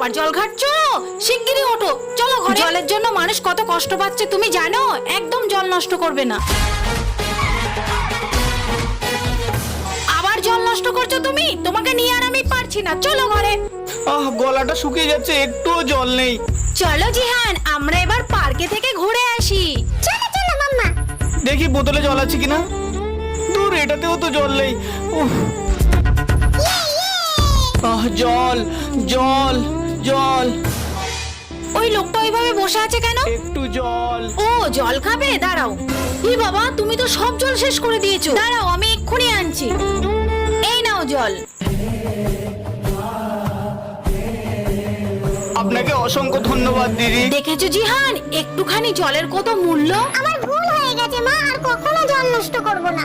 আবার জল ঘাটছো? শিগগিরই ওঠো, চলো ঘরে। জলের জন্য মানুষ কত কষ্ট পাচ্ছে তুমি জানো? একদম জল নষ্ট করবে না। আবার জল নষ্ট করছো তুমি, তোমাকে নিয়ে আর আমি পারছি না, চলো ঘরে। গলাটা শুকিয়ে যাচ্ছে, একটুও জল নেই। চলো জিহান, আমরা এবার পার্কে থেকে ঘুরে আসি। চলো চলো মাম্মা। দেখি বোতলে জল আছে কিনা। দূর, এটাতেও তো জল নেই। উফ। জল জল জল। ওই লোকটা ওইভাবে বসে আছে কেন? একটু জল। ও জল খাবে, দাঁড়াও। ই বাবা, তুমি তো সব জল শেষ করে দিয়েছো। দাঁড়াও, আমি এক্ষুনি আনছি। এই নাও জল। আপনাকে অসংখ্য ধন্যবাদ দিদি। দেখেছো জিহান, একটুখানি জলের কত মূল্য। আমার ভুল হয়ে গেছে মা, আর কখনো জল নষ্ট করব না।